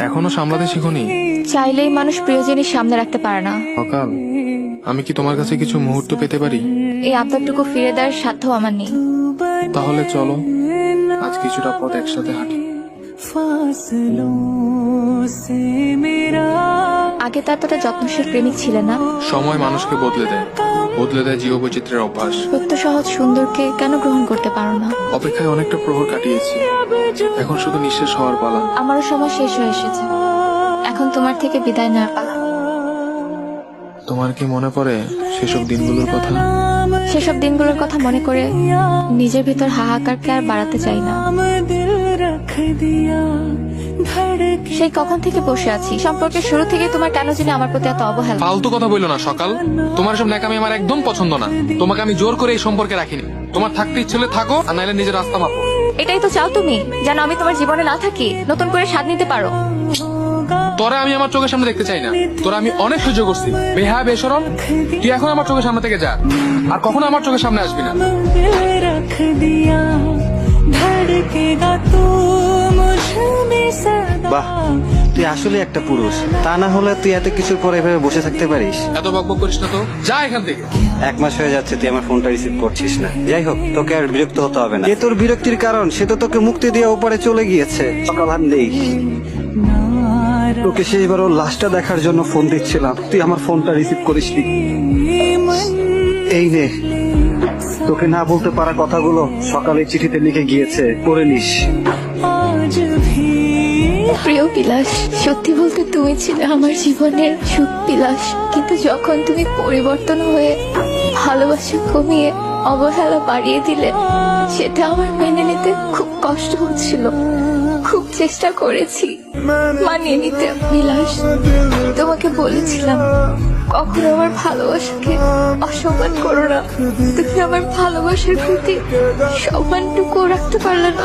এখনো সামলাতে শিখোনি? চাইলেই মানুষ প্রিয় জিনিস সামনে রাখতে পারে না। সকাল, আমি কি তোমার কাছে কিছু মুহূর্ত পেতে পারি? এই আবদারটুকু ফিরে দেওয়ার সাধ্য আমার নেই। তাহলে চলো আজ কিছুটা পথ একসাথে হাঁটি। আগে তো এতটা যত্নশীল প্রেমিক ছিলে না। সময় মানুষকে বদলে দেয় জীববৈচিত্র্যের অভ্যাস। সত্য সহজ সুন্দরকে কেন গ্রহণ করতে পারো না? অপেক্ষায় অনেকটা প্রহর কাটিয়েছি, এখন শুধু নিঃশেষ হওয়ার পালা। আমারও সময় শেষ হয়ে এসেছে, এখন তোমার থেকে বিদায় নেওয়ার পালা। তোমার কি মনে পড়ে সেসব দিনগুলোর কথা? সেসব দিনগুলোর কথা মনে করে নিজের ভিতর হাহাকারকে আর বাড়াতে চাই না। সেই কখন থেকে বসে আছি, সম্পর্কের শুরু থেকে তোমার কেন জানি আমার প্রতি এত অবহেলা। ফালতু কথা বললো না সকাল, তোমার সব ন্যাকামি আমার একদম পছন্দ না। তোমাকে আমি জোর করে এই সম্পর্কে রাখিনি। তোমার থাকতে ইচ্ছে হলে থাকো, আর নাইলে নিজের রাস্তা মাপো। এটাই তো চাও তুমি, যেন আমি তোমার জীবনে না থাকি, নতুন করে স্বাদ নিতে পারো। তোরা আমি আমার চোখের সামনে দেখতে চাই না। তোরা আমি অনেক সহ্য করছি, বেহায়া বেশরম। তুই এখন আমার চোখের সামনে থেকে যা, আর কখনো আমার চোখের সামনে আসবি না। বাহ, তুই আসলে একটা পুরুষ। তা না হলে তুই এত কিছুর পরে এভাবে বসে থাকতে পারিস? এত বকবক করিস না তো, যা এখান থেকে। 1 মাস হয়ে যাচ্ছে তুই আমার ফোনটা রিসিভ করছিস না। যাই হোক, তোকে আর বিরক্ত হতে হবে না। যে তোর বিরক্তির কারণ, সে তো তোকে মুক্তি দিয়ে ওপারে চলে গিয়েছে। সকাল আর নেই। তোকে সেইবার ওর লাশটা দেখার জন্য ফোন দিচ্ছিলাম, তুই আমার ফোনটা রিসিভ করিসনি। এই নে, তোকে না বলতে পারা কথাগুলো সকালে চিঠিতে লিখে গিয়েছে, পড়ে নিস। প্রিয় বিলাস, সত্যি বলতে তুমি ছিলে আমার জীবনের সুখ বিলাস, কিন্তু যখন তুমি পরিবর্তন হয়ে ভালোবাসা কমিয়ে অবহেলা বাড়িয়ে দিলে, সেটা আমার মেনে নিতে খুব কষ্ট হচ্ছিল। খুব চেষ্টা করেছি মানিয়ে নিতে বিলাস। তোমাকে বলেছিলাম কখনো আমার ভালোবাসাকে অসম্মান করো না। তুমি আমার ভালোবাসার প্রতি সম্মানটুকু রাখতে পারলে না।